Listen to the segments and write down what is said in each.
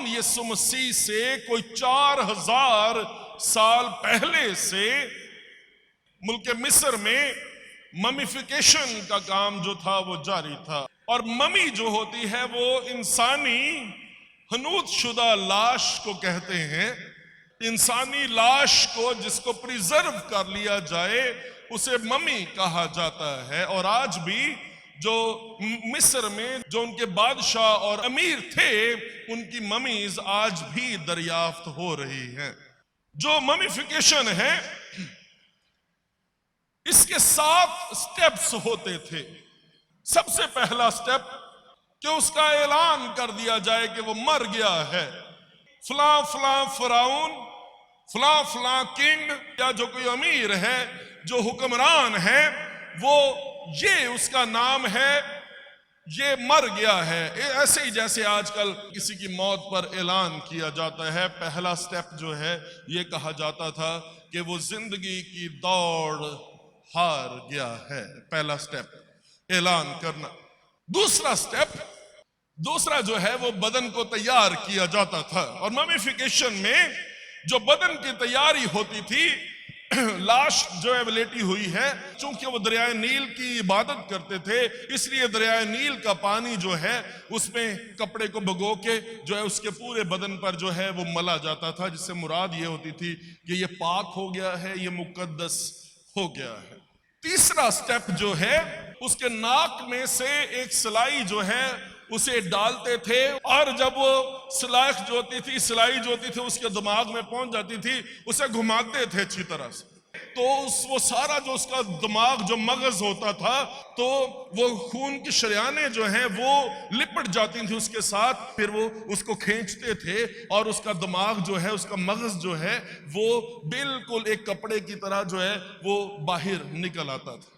फिरौन यीशु मसीह से कोई 4000 साल पहले से मुल्क मिस्र में ममीफिकेशन का काम जो था वो जारी था। और ममी जो होती है वो इंसानी हनूत शुदा लाश को कहते हैं। इंसानी लाश को जिसको प्रिजर्व कर लिया जाए उसे ममी कहा जाता है। और आज भी जो मिस्र में जो उनके बादशाह और अमीर थे उनकी ममीज आज भी दरियाफ्त हो रही हैं। जो ममीफिकेशन है इसके 7 स्टेप्स होते थे। सबसे पहला स्टेप कि उसका ऐलान कर दिया जाए कि वो मर गया है। फला फला फिरौन, फला फला किंग या जो कोई अमीर है, जो हुक्मरान है, वो ये उसका नाम है, ये मर गया है। ऐसे ही जैसे आजकल किसी की मौत पर ऐलान किया जाता है, पहला स्टेप जो है ये कहा जाता था कि वो जिंदगी की दौड़ हार गया है। पहला स्टेप ऐलान करना। दूसरा जो है वो बदन को तैयार किया जाता था। और ममीफिकेशन में जो बदन की तैयारी होती थी, लाश जो है लेटी हुई है, चूंकि वो दरियाए नील की इबादत करते थे इसलिए दरियाए नील का पानी जो है उसमें कपड़े को भिगो के जो है उसके पूरे बदन पर जो है वो मला जाता था, जिससे मुराद ये होती थी कि ये पाक हो गया है, ये मुकद्दस हो गया है। तीसरा स्टेप जो है उसके नाक में से एक सिलाई जो है उसे डालते थे और जब वो सिलाई जो होती थी उसके दिमाग में पहुंच जाती थी, उसे घुमाते थे अच्छी तरह से, तो वो सारा जो उसका दिमाग जो मगज होता था तो वो खून की शरियानें जो हैं वो लिपट जाती थी उसके साथ। फिर वो उसको खींचते थे और उसका दिमाग जो है, उसका मगज जो है वो बिल्कुल एक कपड़े की तरह जो है वो बाहर निकल आता था।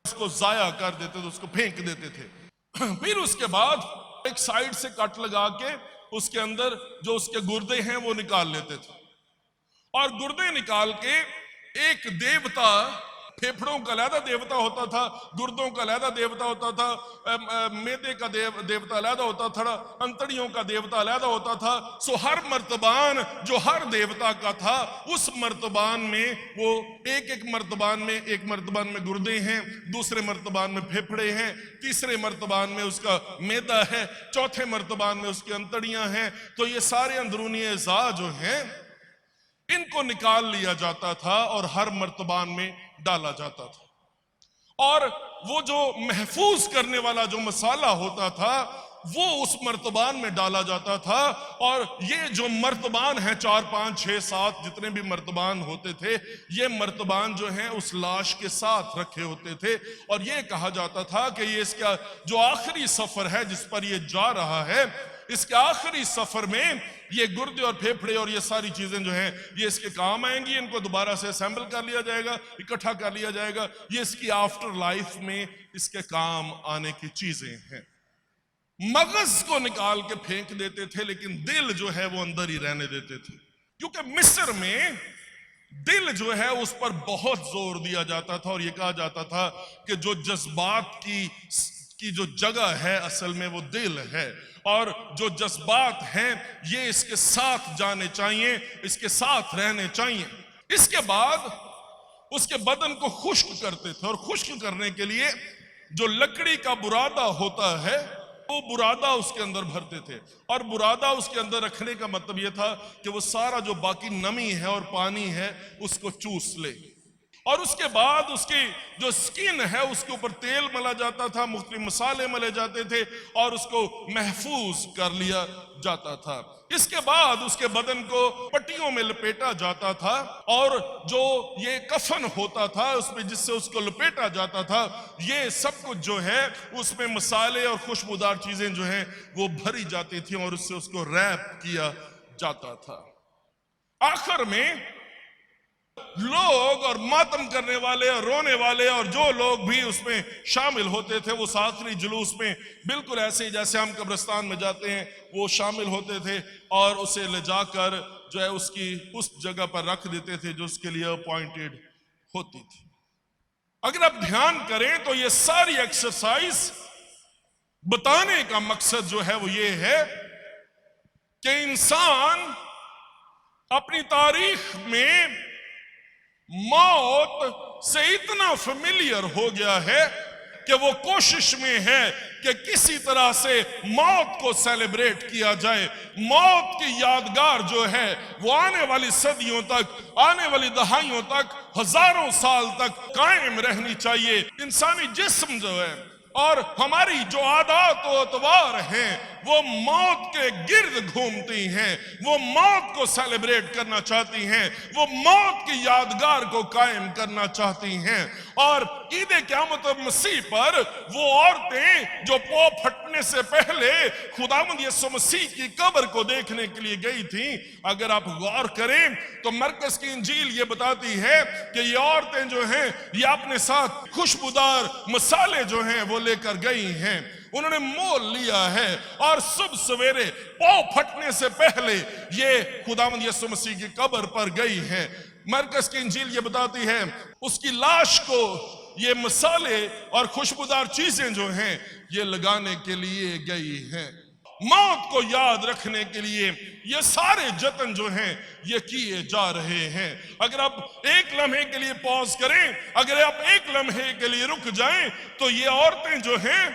उसको जाया कर देते थे, उसको फेंक देते थे। फिर उसके बाद एक साइड से कट लगा के उसके अंदर जो उसके गुर्दे हैं वो निकाल लेते थे। और गुर्दे निकाल के एक देवता, फेफड़ों का अलहदा देवता होता था, गुर्दों का अलहदा देवता होता था, मैदे का देवता अलहदा होता था, अंतड़ियों का देवता अलहदा होता था। सो हर मर्तबान जो हर देवता का था उस मर्तबान में वो एक मर्तबान में गुर्दे हैं, दूसरे मर्तबान में फेफड़े हैं, तीसरे मर्तबान में उसका मैदा है, चौथे मर्तबान में उसकी अंतड़ियां हैं। तो ये सारे अंदरूनी अज़ा जो हैं इनको निकाल लिया जाता था और हर मर्तबान में डाला जाता था। और वो जो महफूज करने वाला जो मसाला होता था वो उस मर्तबान में डाला जाता था। और ये जो मर्तबान है 4 5 6 7 जितने भी मर्तबान होते थे, ये मर्तबान जो हैं उस लाश के साथ रखे होते थे। और ये कहा जाता था कि ये इसका जो आखिरी सफर है जिस पर ये जा रहा है, इसके आखिरी सफर में ये गुर्दे और फेफड़े और ये सारी चीजें जो हैं ये इसके काम आएंगी। इनको दोबारा से असेंबल कर लिया जाएगा, इकट्ठा कर लिया जाएगा। ये इसकी आफ्टर लाइफ में इसके काम आने की चीजें हैं। मगज को निकाल के फेंक देते थे लेकिन दिल जो है वो अंदर ही रहने देते थे, क्योंकि मिस्र में दिल जो है उस पर बहुत जोर दिया जाता था। और ये कहा जाता था कि जो जज्बात की जो जगह है असल में वो दिल है, और जो जज्बात हैं ये इसके साथ जाने चाहिए, इसके साथ रहने चाहिए। इसके बाद उसके बदन को खुश्क करते थे और खुश्क करने के लिए जो लकड़ी का बुरादा होता है वो बुरादा उसके अंदर भरते थे। और बुरादा उसके अंदर रखने का मतलब ये था कि वो सारा जो बाकी नमी है और पानी है उसको चूस ले। और उसके बाद उसकी जो स्किन है उसके ऊपर तेल मला जाता था, मुख्तलिफ मसाले मले जाते थे और उसको महफूज कर लिया जाता था। इसके बाद उसके बदन को पट्टियों में लपेटा जाता था और जो ये कफन होता था उसमें जिससे उसको लपेटा जाता था, ये सब कुछ जो है उसमें मसाले और खुशबूदार चीजें जो हैं वो भरी जाती थी और उससे उसको रैप किया जाता था। आखिर में लोग और मातम करने वाले और रोने वाले और जो लोग भी उसमें शामिल होते थे वो आखिरी जुलूस में बिल्कुल ऐसे ही जैसे हम कब्रिस्तान में जाते हैं वो शामिल होते थे और उसे ले जाकर जो है उसकी उस जगह पर रख देते थे जो उसके लिए अपॉइंटेड होती थी। अगर आप ध्यान करें तो ये सारी एक्सरसाइज बताने का मकसद जो है वो ये है کہ انسان اپنی تاریخ میں موت سے اتنا فیملیئر ہو گیا ہے کہ وہ کوشش میں ہے کہ کسی طرح سے موت کو سیلیبریٹ کیا جائے. موت کی یادگار جو ہے وہ آنے والی صدیوں تک، آنے والی دہائیوں تک، ہزاروں سال تک قائم رہنی چاہیے. انسانی جسم جو ہے اور ہماری جو عادات و اطوار ہیں وہ موت کے گرد گھومتی ہیں. وہ موت کو سیلیبریٹ کرنا چاہتی ہیں، وہ موت کی یادگار کو قائم کرنا چاہتی ہیں. اور عید قیامت مسیح پر وہ عورتیں جو پو پھٹنے سے پہلے خداوند یسوع مسیح کی قبر کو دیکھنے کے لیے گئی تھیں، اگر آپ غور کریں تو مرکز کی انجیل یہ بتاتی ہے کہ یہ عورتیں جو ہیں یہ اپنے ساتھ خوشبودار مسالے جو ہیں وہ لے کر گئی ہیں. انہوں نے مول لیا ہے اور صبح سویرے پاؤں پھٹنے سے پہلے یہ خداوند یسوع مسیح کی قبر پر گئی ہیں. مرکز کی انجیل یہ بتاتی ہے اس کی لاش کو یہ مسالے اور خوشبودار چیزیں جو ہیں یہ لگانے کے لیے گئی ہیں. موت کو یاد رکھنے کے لیے یہ سارے جتن جو ہیں یہ کیے جا رہے ہیں. اگر آپ ایک لمحے کے لیے پاز کریں، اگر آپ ایک لمحے کے لیے رک جائیں تو یہ عورتیں جو ہیں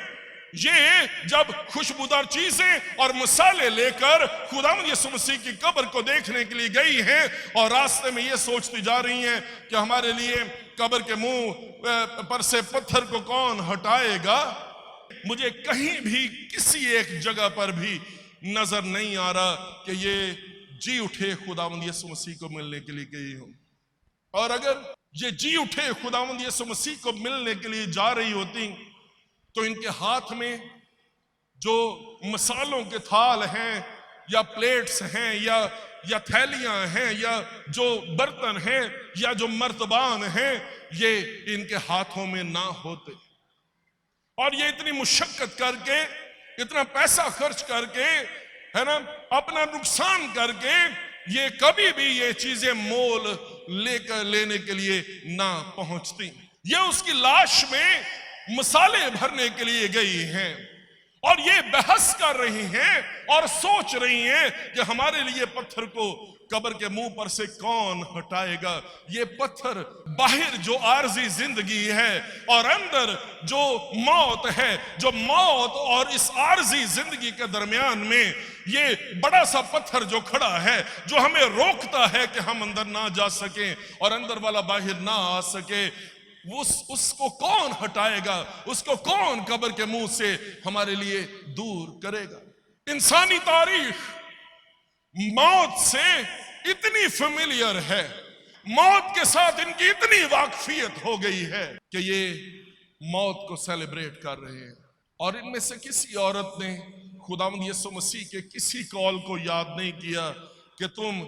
یہ جب خوشبودار چیزیں اور مسالے لے کر خداوند یسوع مسیح کی قبر کو دیکھنے کے لیے گئی ہیں اور راستے میں یہ سوچتی جا رہی ہیں کہ ہمارے لیے قبر کے منہ پر سے پتھر کو کون ہٹائے گا. مجھے کہیں بھی کسی ایک جگہ پر بھی نظر نہیں آ رہا کہ یہ جی اٹھے خداوند یسوع مسیح کو ملنے کے لیے گئی ہوں. اور اگر یہ جی اٹھے خداوند یسوع مسیح کو ملنے کے لیے جا رہی ہوتی تو ان کے ہاتھ میں جو مسالوں کے تھال ہیں یا پلیٹس ہیں یا تھیلیاں ہیں یا جو برتن ہیں یا جو مرتبان ہیں یہ ان کے ہاتھوں میں نہ ہوتے. اور یہ اتنی مشقت کر کے، اتنا پیسہ خرچ کر کے، ہے نا، اپنا نقصان کر کے یہ کبھی بھی یہ چیزیں مول لینے کے لیے نہ پہنچتی. یہ اس کی لاش میں مسالے بھرنے کے لیے گئی ہیں اور یہ بحث کر رہی ہیں اور سوچ رہی ہیں کہ ہمارے لیے پتھر کو قبر کے منہ پر سے کون ہٹائے گا. یہ پتھر باہر جو عارضی زندگی ہے اور اندر جو موت ہے، جو موت اور اس عارضی زندگی کے درمیان میں یہ بڑا سا پتھر جو کھڑا ہے، جو ہمیں روکتا ہے کہ ہم اندر نہ جا سکیں اور اندر والا باہر نہ آ سکے، اس کو کون ہٹائے گا؟ اس کو کون قبر کے منہ سے ہمارے لیے دور کرے گا؟ انسانی تاریخ موت سے اتنی فیملیئر ہے، موت کے ساتھ ان کی اتنی واقفیت ہو گئی ہے کہ یہ موت کو سیلیبریٹ کر رہے ہیں. اور ان میں سے کسی عورت نے خداوند یسوع مسیح کے کسی قول کو یاد نہیں کیا کہ تم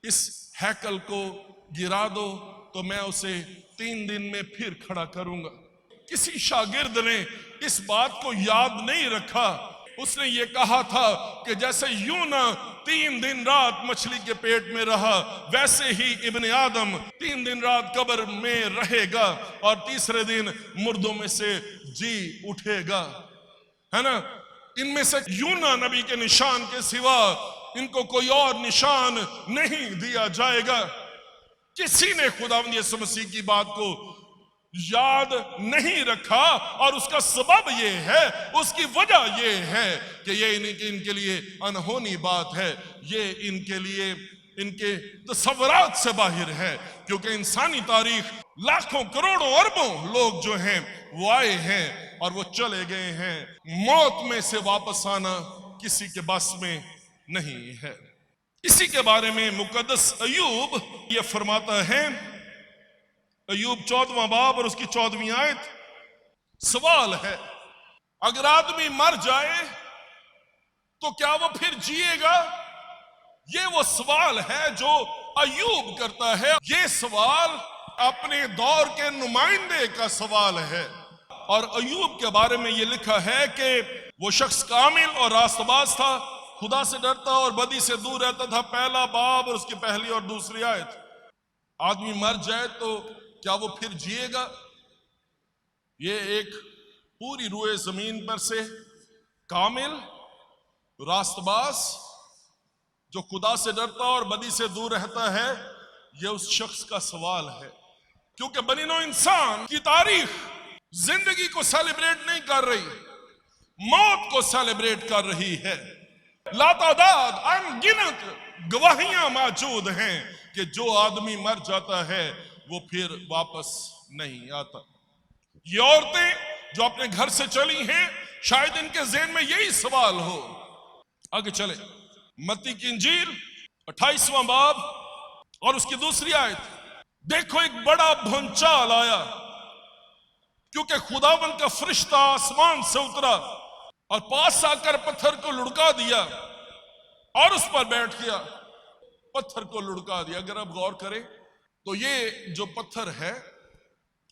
اس ہیکل کو گرا دو تو میں اسے 3 دن میں پھر کھڑا کروں گا. کسی شاگرد نے اس بات کو یاد نہیں رکھا. اس نے یہ کہا تھا کہ جیسے یونا 3 دن رات مچھلی کے پیٹ میں رہا، ویسے ہی ابن آدم 3 دن رات قبر میں رہے گا اور تیسرے دن مردوں میں سے جی اٹھے گا. ہے نا؟ ان میں سے یونا نبی کے نشان کے سوا ان کو کوئی اور نشان نہیں دیا جائے گا. کسی نے خداوند یسوع مسیح کی بات کو یاد نہیں رکھا اور اس کا سبب یہ ہے، اس کی وجہ یہ ہے کہ یہ ان کے لیے انہونی بات ہے. یہ ان کے لیے ان کے تصورات سے باہر ہے، کیونکہ انسانی تاریخ لاکھوں کروڑوں اربوں لوگ جو ہیں وہ آئے ہیں اور وہ چلے گئے ہیں. موت میں سے واپس آنا کسی کے بس میں نہیں ہے. اسی کے بارے میں مقدس ایوب یہ فرماتا ہے، ایوب 14واں باب اور اس کی 14ویں آیت. سوال ہے، اگر آدمی مر جائے تو کیا وہ پھر جیے گا؟ یہ وہ سوال ہے جو ایوب کرتا ہے. یہ سوال اپنے دور کے نمائندے کا سوال ہے. اور ایوب کے بارے میں یہ لکھا ہے کہ وہ شخص کامل اور راست باز تھا، خدا سے ڈرتا اور بدی سے دور رہتا تھا. پہلا باب اور اس کی پہلی اور دوسری آیت. آدمی مر جائے تو کیا وہ پھر جیے گا؟ یہ ایک پوری روئے زمین پر سے کامل، راست باز जो खुदा से डरता और बदी से दूर रहता है, यह उस शख्स का सवाल है। क्योंकि बनी नौ इंसान की तारीख जिंदगी को सेलिब्रेट नहीं कर रही, मौत को सेलिब्रेट कर रही है। लातादाद अनगिनत गवाहियां मौजूद हैं कि जो आदमी मर जाता है वो फिर वापस नहीं आता। ये औरतें जो अपने घर से चली हैं, शायद इनके ज़हन में यही सवाल हो। आगे चले, मत्ती की इंजील 28वां बाब और उसकी दूसरी आयत। देखो एक बड़ा भूचाल आया, क्योंकि खुदावन का फरिश्ता आसमान से उतरा और पास आकर पत्थर को लुढ़का दिया और उस पर बैठ गया। पत्थर को लुढ़का दिया। अगर आप गौर करें तो ये जो पत्थर है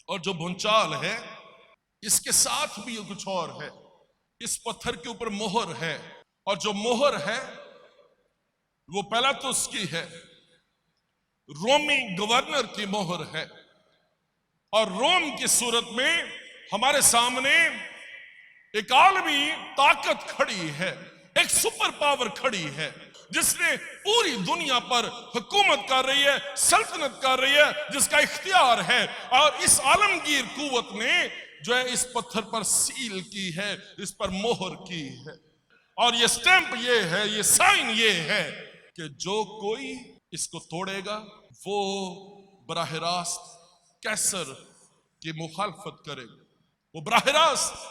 और जो भूचाल है, इसके साथ भी कुछ और है। इस पत्थर के ऊपर मोहर है, और जो मोहर है वो पिलातुस की है, रोमी गवर्नर की मोहर है। और रोम की सूरत में हमारे सामने एक आलमी ताकत खड़ी है, एक सुपर पावर खड़ी है, जिसने पूरी दुनिया पर हुकूमत कर रही है, सल्तनत कर रही है, जिसका इख्तियार है। और इस आलमगीर कुव्वत ने जो है इस पत्थर पर सील की है, इस पर मोहर की है। और ये स्टैंप ये है, ये साइन ये है कि जो कोई इसको तोड़ेगा वो बराह रास्त कैसर की मुखालफत करेगा। वो बराह रास्त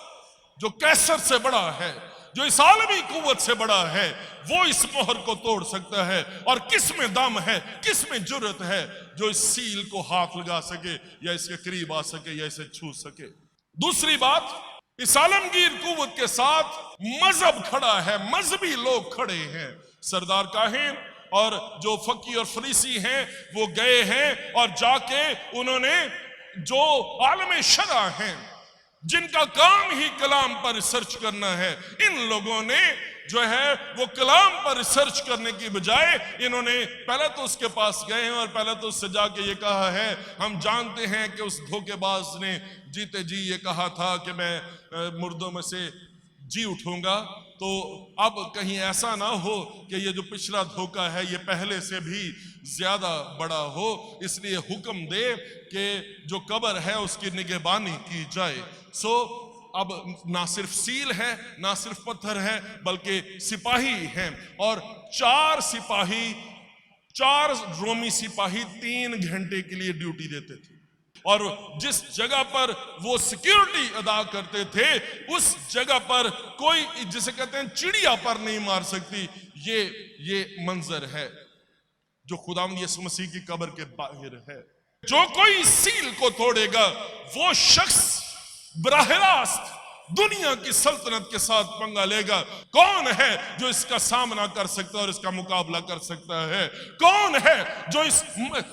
जो कैसर से बड़ा है, जो इस आलमी कुव्वत से बड़ा है, वो इस मोहर को तोड़ सकता है। और किस में दम है, किस में जुर्रत है जो इस सील को हाथ लगा सके या इसके करीब आ सके या इसे छू सके। दूसरी बात, इस आलमगीर कुव्वत के साथ मजहब खड़ा है, मजहबी लोग खड़े हैं। सरदार काहिन और जो फकी और फरीसी हैं वो गए हैं और जाके उन्होंने जो आलम शरा हैं, जिनका काम ही कलाम पर रिसर्च करना है, इन लोगों ने जो है वो कलाम पर रिसर्च करने की बजाय इन्होंने पहले तो उसके पास गए हैं और पहले तो उससे जाके ये कहा है, हम जानते हैं कि उस धोखेबाज ने जीते जी ये कहा था कि मैं मुर्दों में से जी उठूंगा। तो अब कहीं ऐसा ना हो कि ये जो पिछला धोखा है ये पहले से भी ज्यादा बड़ा हो, इसलिए हुक्म दे कि जो कब्र है उसकी निगहबानी की जाए। सो अब ना सिर्फ सील है, ना सिर्फ पत्थर है, बल्कि सिपाही हैं। और 4 सिपाही, 4 रोमी सिपाही 3 घंटे के लिए ड्यूटी देते थे। और जिस जगह पर वो सिक्योरिटी अदा करते थे, उस जगह पर कोई, जिसे कहते हैं चिड़िया पर नहीं मार सकती। ये मंजर है जो खुदावंद यीशु मसीह की कब्र के बाहर है। जो कोई सील को तोड़ेगा वो शख्स बराह रास्त दुनिया की सल्तनत के साथ पंगा लेगा। कौन है जो इसका सामना कर सकता है और इसका मुकाबला कर सकता है? कौन है जो इस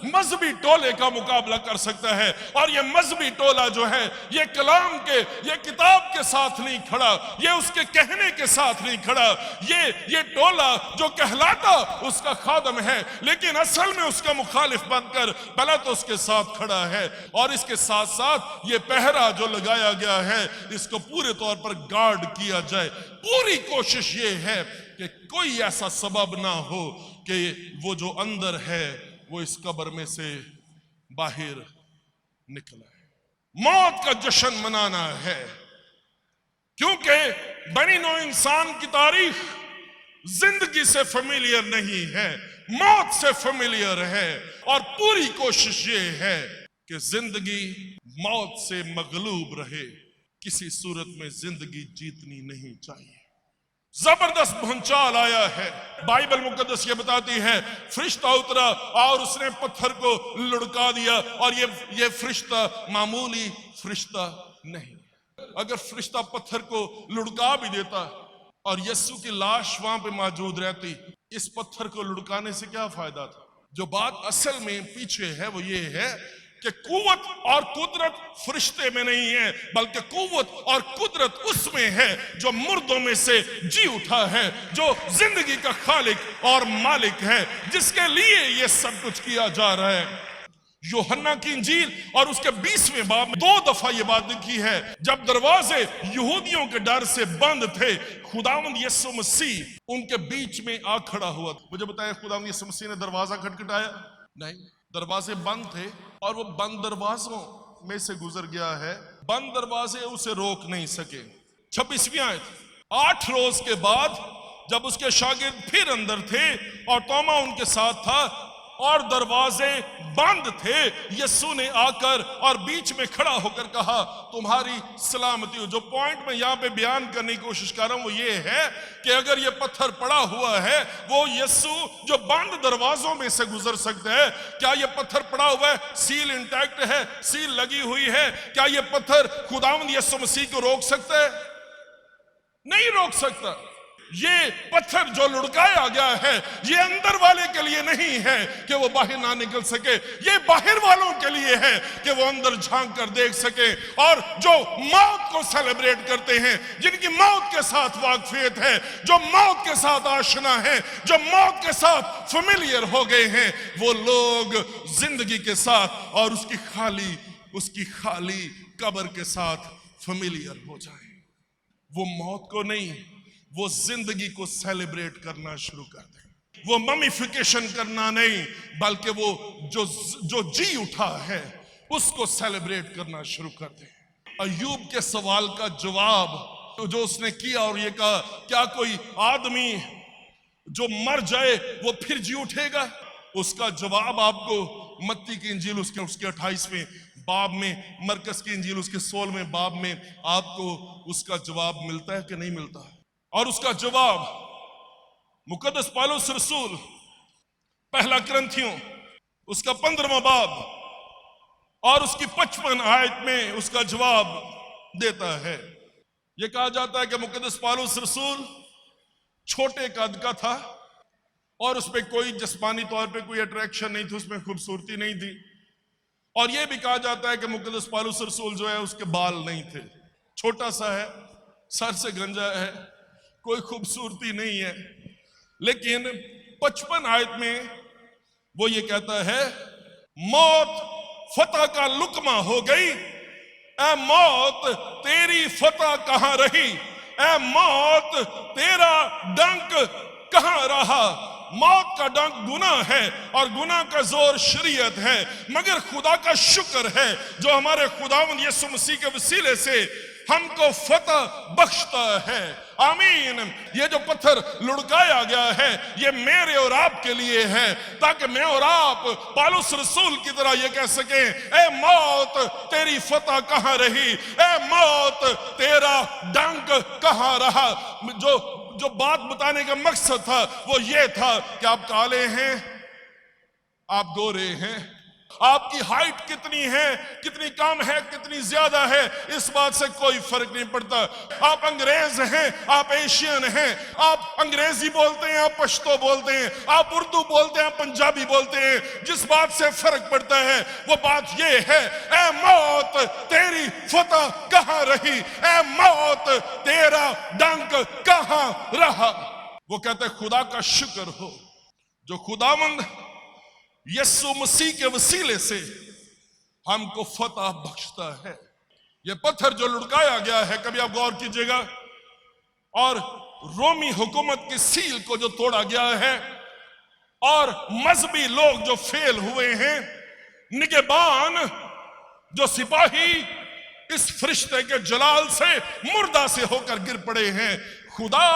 मजहबी टोले का मुकाबला कर सकता है? और ये मजहबी टोला जो है ये कलाम के, ये किताब के साथ नहीं खड़ा, ये उसके कहने के साथ नहीं खड़ा। ये टोला जो कहलाता उसका खादम है, लेकिन असल में उसका मुखालिफ बनकर भला तो उसके साथ खड़ा है। और इसके साथ साथ ये पहरा जो लगाया गया है, इसको पूरे तौर पर गार्ड किया जाए। पूरी कोशिश ये है कि कोई ऐसा सबब ना हो कि वो जो अंदर है वो इस कब्र में से बाहर निकला है। मौत का जश्न मनाना है, क्योंकि बनी नौ इंसान की तारीख जिंदगी से फेमिलियर नहीं है, मौत से फेमिलियर है। और पूरी कोशिश ये है कि जिंदगी मौत से मगलूब रहे। किसी सूरत में जिंदगी जीतनी नहीं चाहिए। जबरदस्त भूचाल आया है। बाइबल मुकद्दस ये बताती है, फरिश्ता उतरा और उसने पत्थर को लुढ़का दिया। और ये फरिश्ता मामूली फरिश्ता नहीं। अगर फरिश्ता पत्थर को लुढ़का भी देता और यीशु की लाश वहां पे मौजूद रहती, इस पत्थर को लुढ़काने से क्या फायदा था? जो बात असल में पीछे है वो ये है कि कुव्वत और कुदरत फरिश्ते में नहीं है, बल्कि कुव्वत और कुदरत उसमें है जो मुर्दों में से जी उठा है, जो जिंदगी का खालिक और मालिक है, जिसके लिए ये सब कुछ किया जा रहा है। यूहन्ना की इंजील और उसके 20वें बाब में 2 दफा ये बात लिखी है, जब दरवाजे यहूदियों के डर से बंद थे, खुदावंद यीशु मसीह उनके बीच में आ खड़ा हुआ। मुझे बताया खुदावंद यीशु मसीह ने दरवाजा खटखटाया? नहीं, दरवाजे बंद थे और वो बंद दरवाजों में से गुजर गया है। बंद दरवाजे उसे रोक नहीं सके। 26वीं आयत, 8 रोज के बाद जब उसके शागिर्द फिर अंदर थे और तोमा उनके साथ था और दरवाजे बंद थे, यीशु ने आकर और बीच में खड़ा होकर कहा, तुम्हारी सलामती हो। जो पॉइंट मैं यहाँ पे बयान करने की कोशिश कर रहा हूं वो ये है कि अगर ये पत्थर पड़ा हुआ है, वो यीशु जो बंद दरवाजों में से गुजर सकता है, क्या ये पत्थर पड़ा हुआ है, सील इंटैक्ट है, सील लगी हुई है, क्या ये पत्थर खुदावंद यीशु मसीह को रोक सकता है? नहीं रोक सकता। ये पत्थर जो लुढ़काया गया है, ये अंदर वाले के लिए नहीं है कि वो बाहर ना निकल सके, ये बाहर वालों के लिए है कि वो अंदर झांक कर देख सके। और जो मौत को सेलिब्रेट करते हैं, जिनकी मौत के साथ वाकफियत है, जो मौत के साथ आशना है, जो मौत के साथ फेमिलियर हो गए हैं, वो लोग जिंदगी के साथ और उसकी खाली कब्र के साथ फेमिलियर हो जाए। वो मौत को नहीं, वो जिंदगी को सेलिब्रेट करना शुरू कर दे। वो ममिफिकेशन करना नहीं, बल्कि वो जो जी उठा है उसको सेलिब्रेट करना शुरू कर दे। अय्यूब के सवाल का जवाब जो उसने किया और ये कहा, क्या कोई आदमी जो मर जाए वो फिर जी उठेगा? उसका जवाब आपको मत्ती की इंजील उसके 28वें बाब में, मरकस की इंजील उसके 16वें बाब में आपको उसका जवाब मिलता है कि नहीं मिलता? और उसका जवाब मुकद्दस पौलुस रसूल पहला कुरिन्थियों उसका 15वां बाब और उसकी 55 आयत में उसका जवाब देता है। यह कहा जाता है कि मुकद्दस पौलुस रसूल छोटे कद का था और उसमें कोई जिस्मानी तौर पे कोई अट्रैक्शन नहीं थी, उसमें खूबसूरती नहीं थी। और यह भी कहा जाता है कि मुकद्दस पौलुस रसूल जो है उसके बाल नहीं थे, छोटा सा है, सर से गंजा है, कोई खूबसूरती नहीं है। लेकिन 55 आयत में वो ये कहता है, मौत फतह का लुकमा हो गई, ए मौत तेरी फतह कहां रही, ए मौत तेरा डंक कहां रहा। मौत का डंक गुनाह है और गुनाह का जोर शरीयत है, मगर खुदा का शुक्र है जो हमारे खुदावंद यीशु मसीह के वसीले से हमको फतह बख्शता है। आमीन। ये जो पत्थर लुढ़काया गया है, ये मेरे और आपके लिए है, ताकि मैं और आप पौलुस रसूल की तरह ये कह सकें, ए मौत तेरी फतह कहां रही, ए मौत तेरा डंक कहां रहा। जो बात बताने का मकसद था वो ये था कि आप काले हैं, आप गोरे हैं, आपकी हाइट कितनी है, कितनी कम है, कितनी ज्यादा है, इस बात से कोई फर्क नहीं पड़ता। आप अंग्रेज हैं, आप एशियन हैं, आप अंग्रेजी बोलते हैं, आप पश्तो बोलते हैं, आप उर्दू बोलते हैं, आप पंजाबी बोलते हैं, जिस बात से फर्क पड़ता है वो बात ये है, ए मौत तेरी फतह कहां रही, ए मौत तेरा डंक कहां रहा। वो कहते हैं खुदा का शुक्र हो जो खुदावंद यीशु मसीह के वसीले से हमको फतह बख्शता है। यह पत्थर जो लुढ़काया गया है, कभी आप गौर कीजिएगा, और रोमी हुकूमत की सील को जो तोड़ा गया है और मजहबी लोग जो फेल हुए हैं, निगहबान जो सिपाही इस फरिश्ते के जलाल से मुर्दा से होकर गिर पड़े हैं, खुदा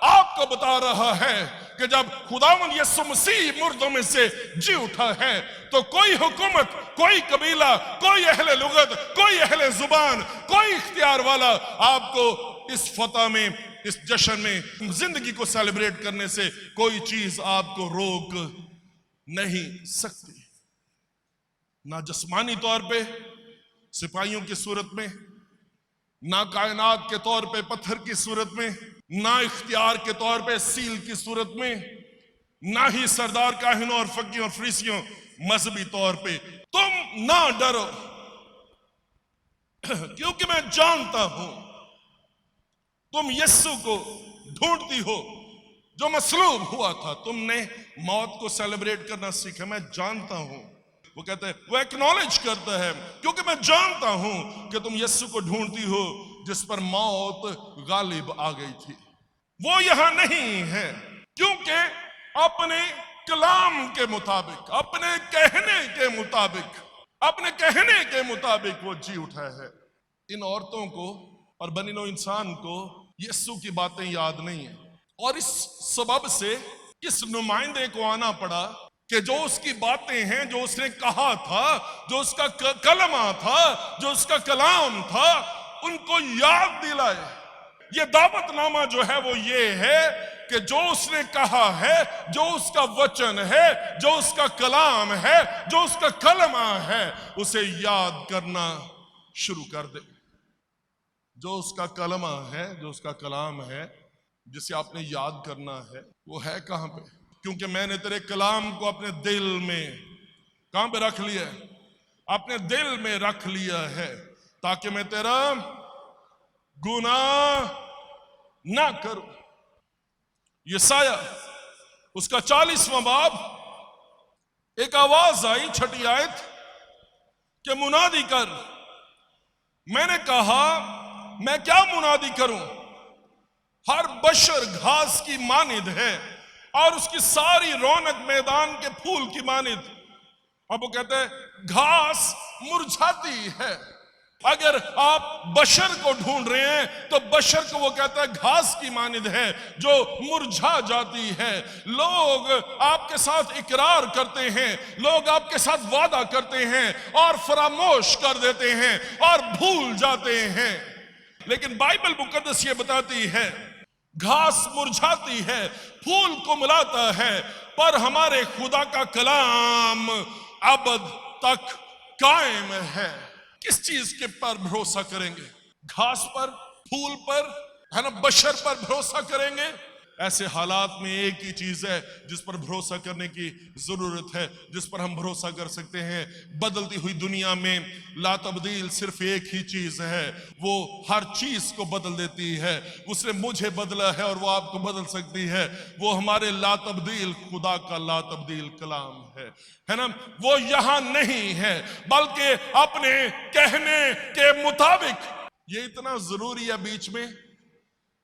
आपको बता रहा है कि जब खुदावंद यीशु मसीह मुर्दों में से जी उठा है तो कोई हुकूमत, कोई कबीला, कोई अहले लुगत, कोई अहले जुबान, कोई इख्तियार वाला आपको इस फतह में, इस जश्न में, जिंदगी को सेलिब्रेट करने से कोई चीज आपको रोक नहीं सकती। ना जिस्मानी तौर पे सिपाहियों की सूरत में, ना कायनात के तौर पे पत्थर की सूरत में, ना इख्तियार के तौर पे सील की सूरत में, ना ही सरदार काहिनों और फकीरों और फरीसियों मजहबी तौर पे। तुम ना डरो क्योंकि मैं जानता हूं तुम यीशु को ढूंढती हो जो मसलूब हुआ था। तुमने मौत को सेलिब्रेट करना सीखा, मैं जानता हूं। वो कहता है, वो एक्नॉलेज करता है, क्योंकि मैं जानता हूं कि तुम यीशु को ढूंढती हो जिस पर मौत गालिब आ गई थी। वो यहां नहीं है क्योंकि अपने कलाम के मुताबिक, अपने कहने के मुताबिक वो जी उठा है। इन औरतों को और बनिनो इंसान को यीशु की बातें याद नहीं है, और इस सबब से इस नुमाइंदे को आना पड़ा कि जो उसकी बातें हैं, जो उसने कहा था, जो उसका कलमा था, जो उसका कलाम था, उनको याद दिलाए। ये दावतनामा जो है वो ये है कि जो उसने कहा है, जो उसका वचन है, जो उसका कलाम है, जो उसका कलमा है, उसे याद करना शुरू कर दे। जो उसका कलमा है, जो उसका कलाम है, जिसे आपने याद करना है, वो है कहां पे? क्योंकि मैंने तेरे कलाम को अपने दिल में कहां पे रख लिया है? अपने दिल में रख लिया है, ताकि मैं तेरा गुनाह ना करूं। यसाया उसका 40वां बाब, एक आवाज आई, 6ठी आयत, कि मुनादी कर। मैंने कहा, मैं क्या मुनादी करूं? हर बशर घास की मानिद है और उसकी सारी रौनक मैदान के फूल की मानिद। अब वो कहते हैं घास मुरझाती है। अगर आप बशर को ढूंढ रहे हैं तो बशर को वो कहता है घास की मानिद है जो मुरझा जाती है। लोग आपके साथ इकरार करते हैं, लोग आपके साथ वादा करते हैं और फरामोश कर देते हैं और भूल जाते हैं, लेकिन बाइबल मुकद्दस ये बताती है घास मुरझाती है, फूल कुमलाता है, पर हमारे खुदा का कलाम अबद तक कायम है। किस चीज के पर भरोसा करेंगे? घास पर, फूल पर, है ना, बशर पर भरोसा करेंगे? ऐसे हालात में एक ही चीज है जिस पर भरोसा करने की जरूरत है, जिस पर हम भरोसा कर सकते हैं। बदलती हुई दुनिया में ला तब्दील सिर्फ एक ही चीज है, वो हर चीज को बदल देती है। उसने मुझे बदला है और वो आपको बदल सकती है। वो हमारे ला तब्दील खुदा का ला तब्दील कलाम है ना। वो यहां नहीं है, बल्कि अपने कहने के मुताबिक। ये इतना जरूरी है। बीच में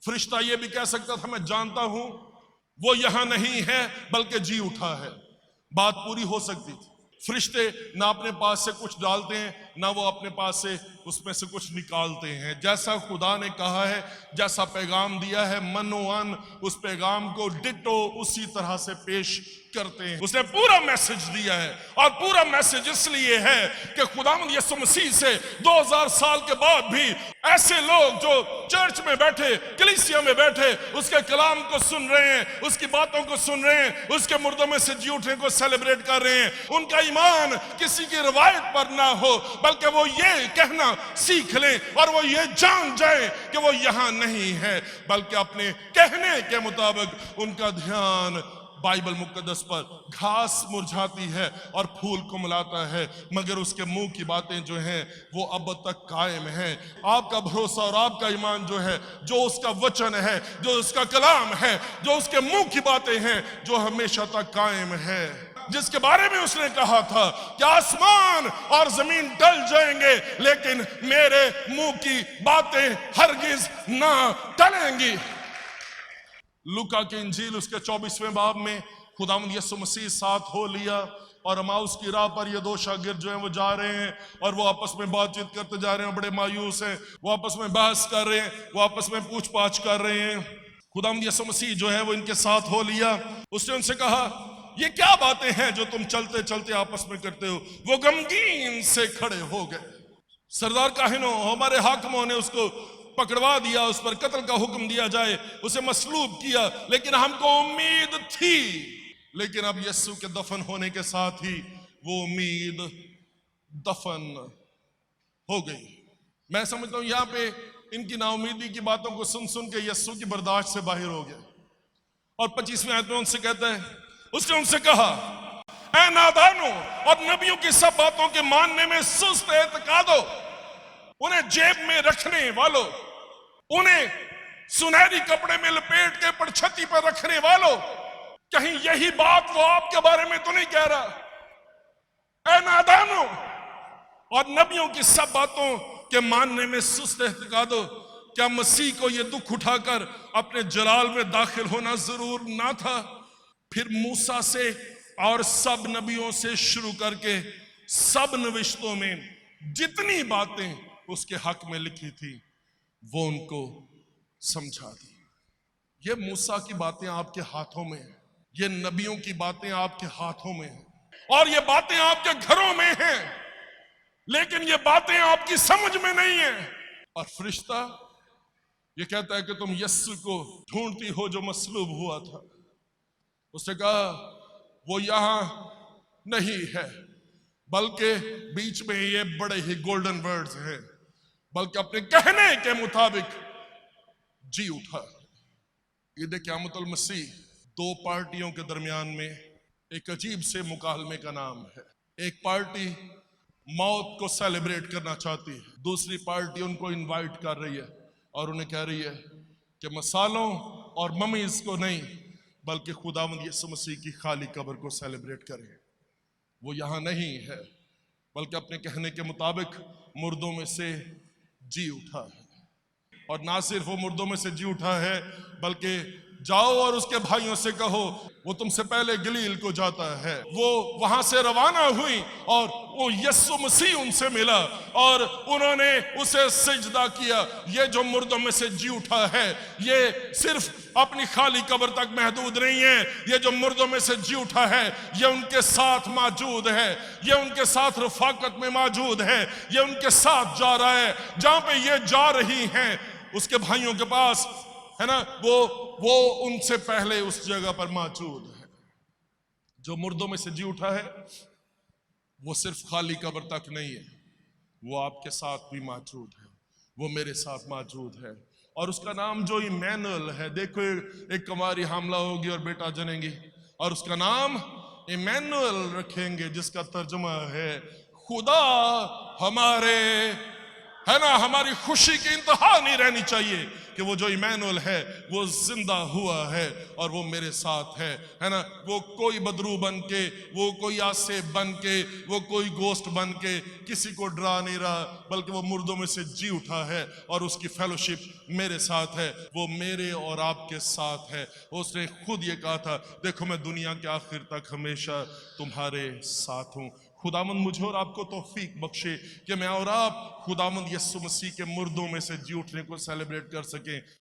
फरिश्ता ये भी कह सकता था, मैं जानता हूं वो यहां नहीं है, बल्कि जी उठा है। बात पूरी हो सकती थी। फरिश्ते ना अपने पास से कुछ डालते हैं, ना वो अपने पास से उसमें से कुछ निकालते हैं। जैसा खुदा ने कहा है, जैसा पैगाम दिया है, मनोअन उस पैगाम को डिटो उसी तरह से पेश करते हैं। उसने पूरा मैसेज दिया है, और पूरा मैसेज इसलिए है कि खुदावंद यीशु मसीह से 2000 साल के बाद भी ऐसे लोग जो चर्च में बैठे, कलीसिया में बैठे, उसके कलाम को सुन रहे हैं, उसकी बातों को सुन रहे हैं, उसके मुर्दों में से जी उठने को सेलिब्रेट कर रहे हैं। उनका ईमान किसी की रवायत पर ना हो, बल्कि वो ये कहना सीख लें और वो ये जान जाए कि वो यहां नहीं है, बल्कि अपने कहने के मुताबिक उनका ध्यान बाइबल मुकद्दस पर। घास मुरझाती है और फूल कुमलाता है, मगर उसके मुंह की बातें जो हैं वो अब तक कायम हैं। आपका भरोसा और आपका ईमान जो है, जो उसका वचन है, जो उसका कलाम है, जो उसके मुंह की बातें हैं, जो हमेशा तक कायम है। जिसके बारे में उसने कहा था कि आसमान और जमीन टल जाएंगे, लेकिन मेरे मुंह की बातें हरगिज ना टलेंगी। लूका की इंजील उसके 24वें बाब में खुदावंद यीशु मसीह साथ हो लिया, और अमाउस की राह पर ये 2 शागिर्द जो हैं वो जा रहे हैं, और वो आपस में बातचीत करते जा रहे हैं, बड़े मायूस हैं। वो आपस में बहस कर रहे हैं, वो आपस में पूछ पाछ कर रहे हैं। खुदावंद यीशु मसीह जो है वो इनके साथ हो लिया। उसने उनसे कहा, ये क्या बातें हैं जो तुम चलते चलते आपस में करते हो? वो गमगीन से खड़े हो गए। सरदार काहिनों, हमारे हाकिमों ने उसको पकड़वा दिया, उस पर कत्ल का हुक्म दिया जाए, उसे मसलूब किया, लेकिन हमको उम्मीद थी। लेकिन अब यीशु के दफन होने के साथ ही वो उम्मीद दफन हो गई। मैं समझता हूं यहां पे इनकी नाउमीदी की बातों को सुन सुन के यीशु की बर्दाश्त से बाहर हो गया। और 25वें आयत में उनसे कहता है, उसने उनसे कहा, ऐ नादानों और नबियों की सब बातों के मानने में सुस्त एतकादो, उन्हें जेब में रखने वालों, उन्हें सुनहरी कपड़े में लपेट के पड़छत्ती पर रखने वालों, कहीं यही बात वो आपके बारे में तो नहीं कह रहा? اے نادانو اور نبیوں کی سب باتوں کے ماننے میں سست اعتقادو، کیا مسیح کو یہ دکھ اٹھا کر اپنے جلال میں داخل ہونا ضرور نہ تھا؟ پھر موسیٰ سے اور سب نبیوں سے شروع کر کے سب نوشتوں میں جتنی باتیں اس کے حق میں لکھی تھی وہ ان کو سمجھا دی۔ یہ موسیٰ کی باتیں آپ کے ہاتھوں میں ہیں، یہ نبیوں کی باتیں آپ کے ہاتھوں میں ہیں، اور یہ باتیں آپ کے گھروں میں ہیں، لیکن یہ باتیں آپ کی سمجھ میں نہیں ہیں۔ اور فرشتہ یہ کہتا ہے کہ تم یسوع کو ڈھونڈتی ہو جو مصلوب ہوا تھا۔ اس نے کہا وہ یہاں نہیں ہے، بلکہ بیچ میں یہ بڑے ہی گولڈن ورڈز ہیں، بلکہ اپنے کہنے کے مطابق جی اٹھا۔ عید قیامت المسیح دو پارٹیوں کے درمیان میں ایک عجیب سے مکالمے کا نام ہے۔ ایک پارٹی موت کو سیلیبریٹ کرنا چاہتی ہے، دوسری پارٹی ان کو انوائٹ کر رہی ہے اور انہیں کہہ رہی ہے کہ مصالوں اور ممیز کو نہیں بلکہ خداوند یسوع مسیح کی خالی قبر کو سیلیبریٹ کریں۔ وہ یہاں نہیں ہے، بلکہ اپنے کہنے کے مطابق مردوں میں سے جی اٹھا ہے، اور نہ صرف وہ مردوں میں سے جی اٹھا ہے بلکہ جاؤ اور اس کے بھائیوں سے کہو وہ تم سے پہلے گلیل کو جاتا ہے۔ وہ وہاں سے روانہ ہوئی اور وہ یسوع مسیح ان سے ملا اور انہوں نے اسے سجدہ کیا۔ یہ جو مردوں میں سے جی اٹھا ہے یہ صرف اپنی خالی قبر تک محدود نہیں ہے، یہ جو مردوں میں سے جی اٹھا ہے یہ ان کے ساتھ موجود ہے، یہ ان کے ساتھ رفاقت میں موجود ہے، یہ ان کے ساتھ جا رہا ہے۔ جہاں پہ یہ جا رہی ہیں اس کے بھائیوں کے پاس ہے نا، وہ ان سے پہلے اس جگہ پر موجود ہے۔ جو مردوں میں سے جی اٹھا ہے وہ صرف خالی قبر تک نہیں ہے، وہ آپ کے ساتھ بھی موجود ہے، وہ میرے ساتھ موجود ہے، اور اس کا نام جو ایمینوئل ہے۔ دیکھو ایک کنواری حاملہ ہوگی اور بیٹا جنیں گی اور اس کا نام ایمینوئل رکھیں گے، جس کا ترجمہ ہے خدا ہمارے، ہے نا۔ ہماری خوشی کی انتہا نہیں رہنی چاہیے کہ وہ جو ایمینوئل ہے وہ زندہ ہوا ہے اور وہ میرے ساتھ ہے نا۔ وہ کوئی بدرو بن کے، وہ کوئی آسے بن کے، وہ کوئی گوسٹ بن کے کسی کو ڈرا نہیں رہا، بلکہ وہ مردوں میں سے جی اٹھا ہے اور اس کی فیلوشپ میرے ساتھ ہے، وہ میرے اور آپ کے ساتھ ہے۔ اس نے خود یہ کہا تھا دیکھو میں دنیا کے آخر تک ہمیشہ تمہارے ساتھ ہوں۔ خداوند مجھے اور آپ کو توفیق بخشے کہ میں اور آپ خداوند یسوع مسیح کے مردوں میں سے جی اٹھنے کو سیلیبریٹ کر سکیں۔